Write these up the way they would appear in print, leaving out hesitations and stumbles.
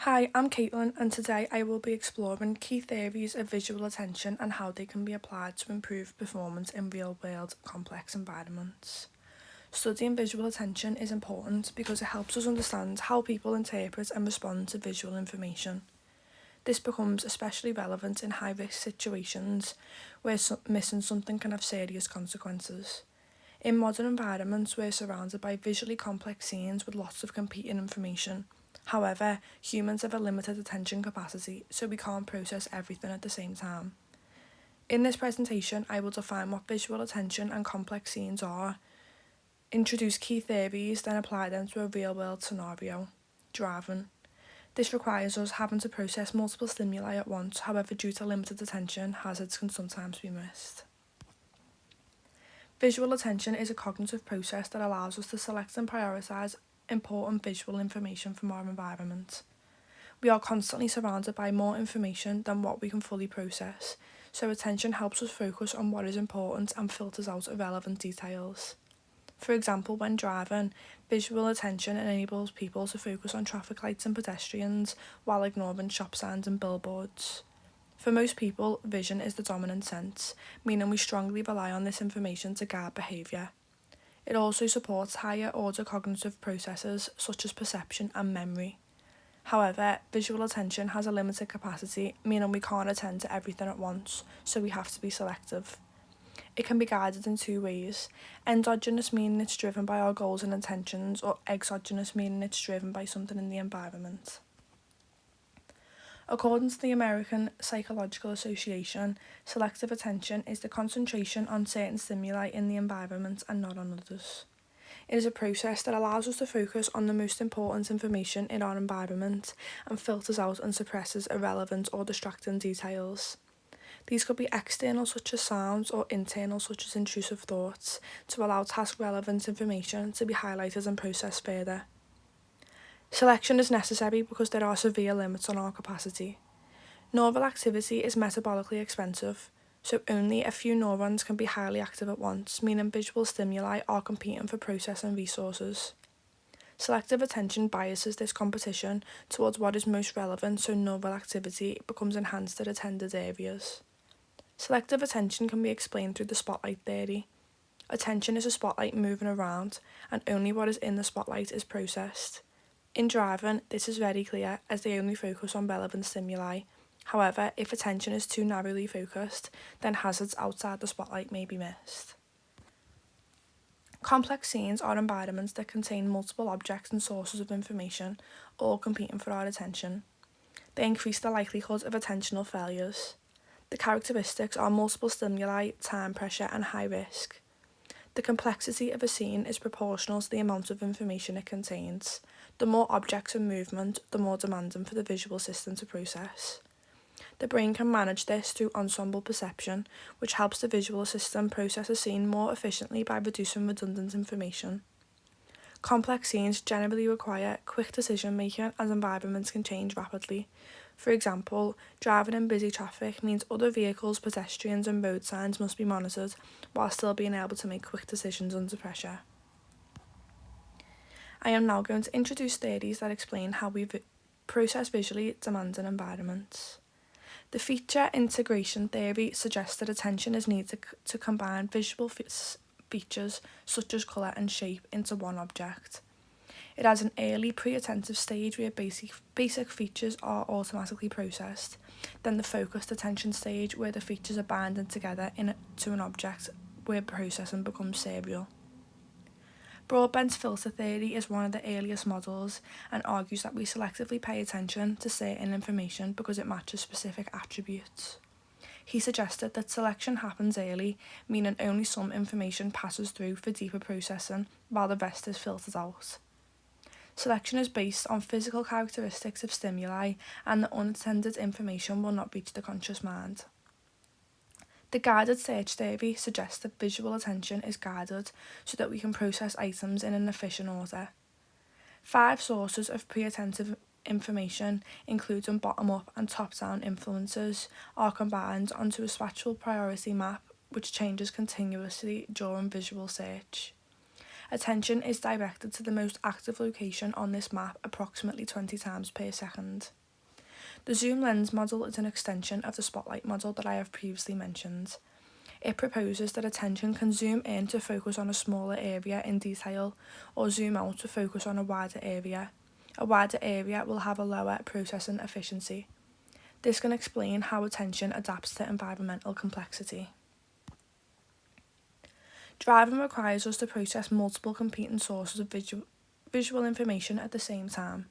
Hi, I'm Caitlin, and today I will be exploring key theories of visual attention and how they can be applied to improve performance in real-world complex environments. Studying visual attention is important because it helps us understand how people interpret and respond to visual information. This becomes especially relevant in high-risk situations where missing something can have serious consequences. In modern environments, we're surrounded by visually complex scenes with lots of competing information. However, humans have a limited attention capacity, so we can't process everything at the same time. In this presentation, I will define what visual attention and complex scenes are, introduce key theories, then apply them to a real-world scenario. Driving. This requires us having to process multiple stimuli at once, however, due to limited attention, hazards can sometimes be missed. Visual attention is a cognitive process that allows us to select and prioritise important visual information from our environment. We are constantly surrounded by more information than what we can fully process, so attention helps us focus on what is important and filters out irrelevant details. For example, when driving, visual attention enables people to focus on traffic lights and pedestrians while ignoring shop signs and billboards. For most people, vision is the dominant sense, meaning we strongly rely on this information to guide behaviour. It also supports higher order cognitive processes such as perception and memory. However, visual attention has a limited capacity, meaning we can't attend to everything at once, so we have to be selective. It can be guided in two ways: endogenous, meaning it's driven by our goals and intentions, or exogenous, meaning it's driven by something in the environment. According to the American Psychological Association, selective attention is the concentration on certain stimuli in the environment and not on others. It is a process that allows us to focus on the most important information in our environment and filters out and suppresses irrelevant or distracting details. These could be external, such as sounds, or internal, such as intrusive thoughts, to allow task-relevant information to be highlighted and processed further. Selection is necessary because there are severe limits on our capacity. Neural activity is metabolically expensive, so only a few neurons can be highly active at once, meaning visual stimuli are competing for processing resources. Selective attention biases this competition towards what is most relevant, so neural activity becomes enhanced at attended areas. Selective attention can be explained through the spotlight theory. Attention is a spotlight moving around, and only what is in the spotlight is processed. In driving, this is very clear as they only focus on relevant stimuli. However, if attention is too narrowly focused, then hazards outside the spotlight may be missed. Complex scenes are environments that contain multiple objects and sources of information, all competing for our attention. They increase the likelihood of attentional failures. The characteristics are multiple stimuli, time pressure, and high risk. The complexity of a scene is proportional to the amount of information it contains. The more objects in movement, the more demanding for the visual system to process. The brain can manage this through ensemble perception, which helps the visual system process a scene more efficiently by reducing redundant information. Complex scenes generally require quick decision-making as environments can change rapidly. For example, driving in busy traffic means other vehicles, pedestrians and road signs must be monitored while still being able to make quick decisions under pressure. I am now going to introduce theories that explain how we process visually demanding environments. The feature integration theory suggests that attention is needed to combine visual features such as colour and shape into one object. It has an early pre-attentive stage where basic features are automatically processed, then the focused attention stage where the features are binding together into an object where processing becomes serial. Broadbent's filter theory is one of the earliest models and argues that we selectively pay attention to certain information because it matches specific attributes. He suggested that selection happens early, meaning only some information passes through for deeper processing while the rest is filtered out. Selection is based on physical characteristics of stimuli, and the unattended information will not reach the conscious mind. The guided search theory suggests that visual attention is guided so that we can process items in an efficient order. 5 sources of pre-attentive information, including bottom-up and top-down influences, are combined onto a spatial priority map which changes continuously during visual search. Attention is directed to the most active location on this map approximately 20 times per second. The zoom lens model is an extension of the spotlight model that I have previously mentioned. It proposes that attention can zoom in to focus on a smaller area in detail or zoom out to focus on a wider area. A wider area will have a lower processing efficiency. This can explain how attention adapts to environmental complexity. Driving requires us to process multiple competing sources of visual information at the same time.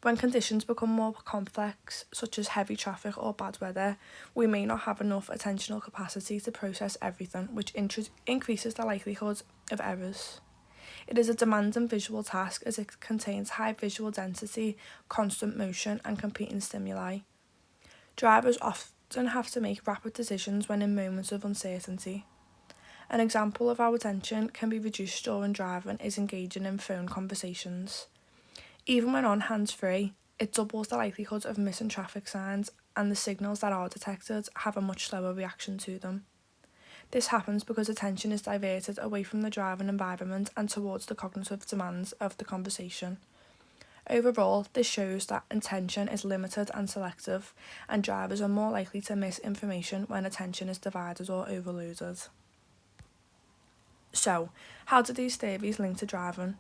When conditions become more complex, such as heavy traffic or bad weather, we may not have enough attentional capacity to process everything, which increases the likelihood of errors. It is a demanding visual task as it contains high visual density, constant motion, and competing stimuli. Drivers often have to make rapid decisions when in moments of uncertainty. An example of how attention can be reduced during driving is engaging in phone conversations. Even when on hands-free, it doubles the likelihood of missing traffic signs, and the signals that are detected have a much slower reaction to them. This happens because attention is diverted away from the driving environment and towards the cognitive demands of the conversation. Overall, this shows that attention is limited and selective, and drivers are more likely to miss information when attention is divided or overloaded. So, how do these theories link to driving?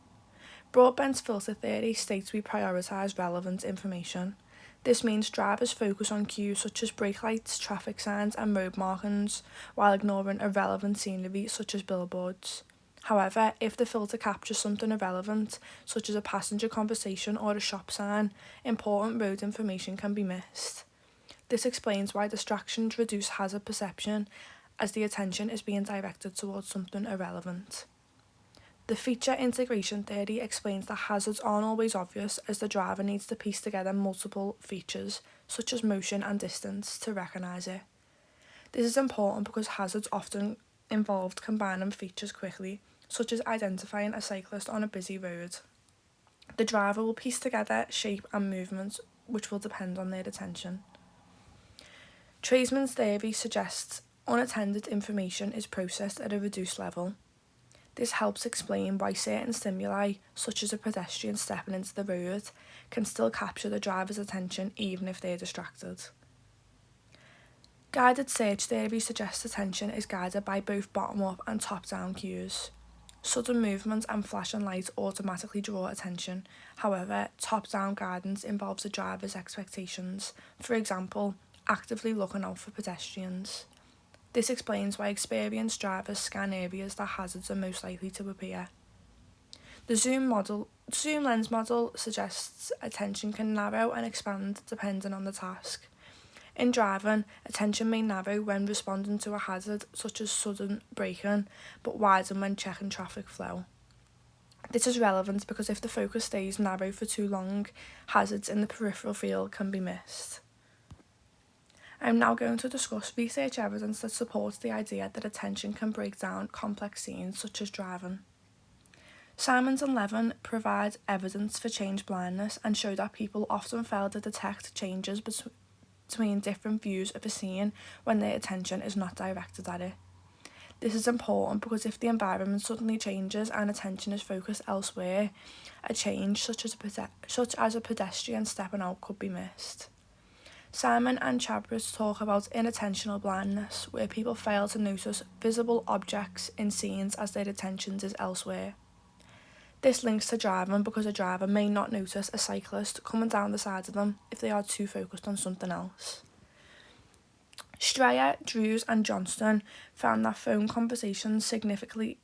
Broadbent's filter theory states we prioritise relevant information. This means drivers focus on cues such as brake lights, traffic signs and road markings, while ignoring irrelevant scenery such as billboards. However, if the filter captures something irrelevant, such as a passenger conversation or a shop sign, important road information can be missed. This explains why distractions reduce hazard perception, as the attention is being directed towards something irrelevant. The feature integration theory explains that hazards aren't always obvious, as the driver needs to piece together multiple features, such as motion and distance, to recognise it. This is important because hazards often involve combining features quickly, such as identifying a cyclist on a busy road. The driver will piece together shape and movement, which will depend on their attention. Tradesman's theory suggests unattended information is processed at a reduced level. This helps explain why certain stimuli, such as a pedestrian stepping into the road, can still capture the driver's attention even if they're distracted. Guided search theory suggests attention is guided by both bottom-up and top-down cues. Sudden movement and flashing lights automatically draw attention. However, top-down guidance involves the driver's expectations, for example, actively looking out for pedestrians. This explains why experienced drivers scan areas that hazards are most likely to appear. The zoom lens model suggests attention can narrow and expand depending on the task. In driving, attention may narrow when responding to a hazard such as sudden braking, but widen when checking traffic flow. This is relevant because if the focus stays narrow for too long, hazards in the peripheral field can be missed. I am now going to discuss research evidence that supports the idea that attention can break down complex scenes such as driving. Simons and Levin provide evidence for change blindness and show that people often fail to detect changes between different views of a scene when their attention is not directed at it. This is important because if the environment suddenly changes and attention is focused elsewhere, a change such as a pedestrian stepping out could be missed. Simon and Chabris talk about inattentional blindness, where people fail to notice visible objects in scenes as their attention is elsewhere. This links to driving because a driver may not notice a cyclist coming down the side of them if they are too focused on something else. Strayer, Drews and Johnston found that phone conversations significantly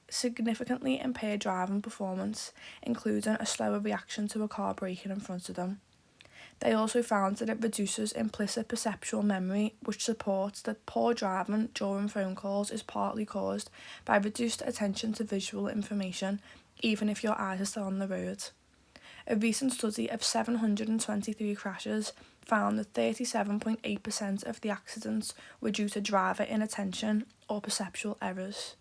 impair driving performance, including a slower reaction to a car braking in front of them. They also found that it reduces implicit perceptual memory, which supports that poor driving during phone calls is partly caused by reduced attention to visual information, even if your eyes are still on the road. A recent study of 723 crashes found that 37.8% of the accidents were due to driver inattention or perceptual errors.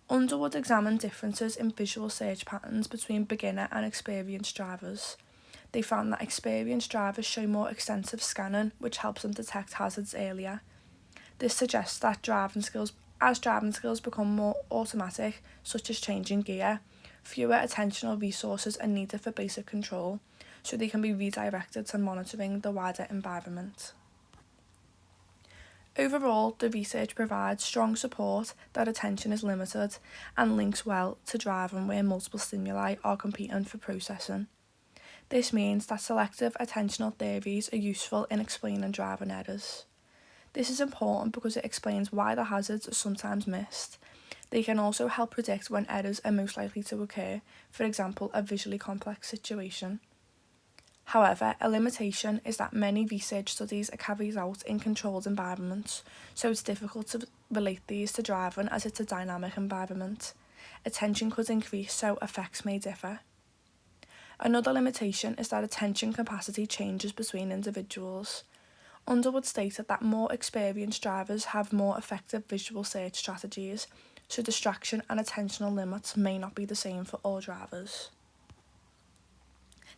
Underwood examined differences in visual search patterns between beginner and experienced drivers. They found that experienced drivers show more extensive scanning, which helps them detect hazards earlier. This suggests that driving skills As driving skills become more automatic, such as changing gear, fewer attentional resources are needed for basic control, so they can be redirected to monitoring the wider environment. Overall, the research provides strong support that attention is limited and links well to driving where multiple stimuli are competing for processing. This means that selective attentional theories are useful in explaining driving errors. This is important because it explains why the hazards are sometimes missed. They can also help predict when errors are most likely to occur, for example, a visually complex situation. However, a limitation is that many research studies are carried out in controlled environments, so it's difficult to relate these to driving as it's a dynamic environment. Attention could increase, so effects may differ. Another limitation is that attention capacity changes between individuals. Underwood stated that more experienced drivers have more effective visual search strategies, so distraction and attentional limits may not be the same for all drivers.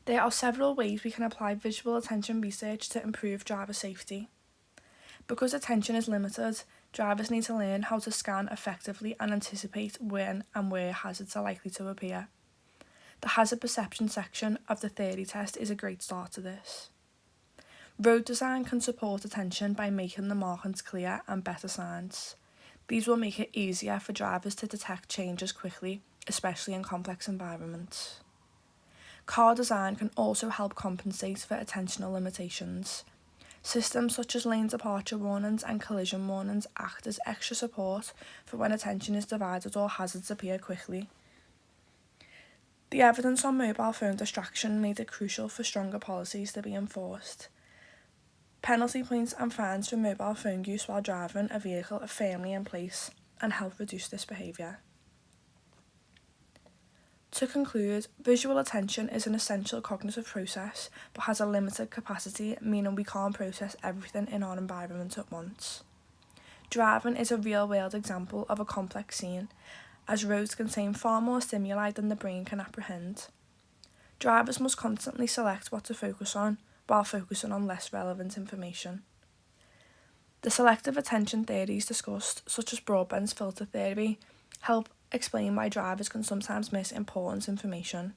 There are several ways we can apply visual attention research to improve driver safety. Because attention is limited, drivers need to learn how to scan effectively and anticipate when and where hazards are likely to appear. The hazard perception section of the theory test is a great start to this. Road design can support attention by making the markings clear and better signs. These will make it easier for drivers to detect changes quickly, especially in complex environments. Car design can also help compensate for attentional limitations. Systems such as lane departure warnings and collision warnings act as extra support for when attention is divided or hazards appear quickly. The evidence on mobile phone distraction made it crucial for stronger policies to be enforced. Penalty points and fines for mobile phone use while driving a vehicle are firmly in place and help reduce this behaviour. To conclude, visual attention is an essential cognitive process but has a limited capacity, meaning we can't process everything in our environment at once. Driving is a real-world example of a complex scene, as roads contain far more stimuli than the brain can apprehend. Drivers must constantly select what to focus on, while focusing on less relevant information. The selective attention theories discussed, such as Broadbent's filter theory, help explain why drivers can sometimes miss important information.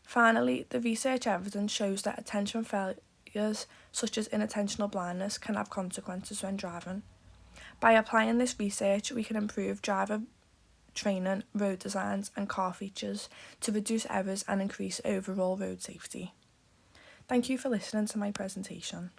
Finally, the research evidence shows that attention failures, such as inattentional blindness, can have consequences when driving. By applying this research, we can improve driver training, road designs, and car features to reduce errors and increase overall road safety. Thank you for listening to my presentation.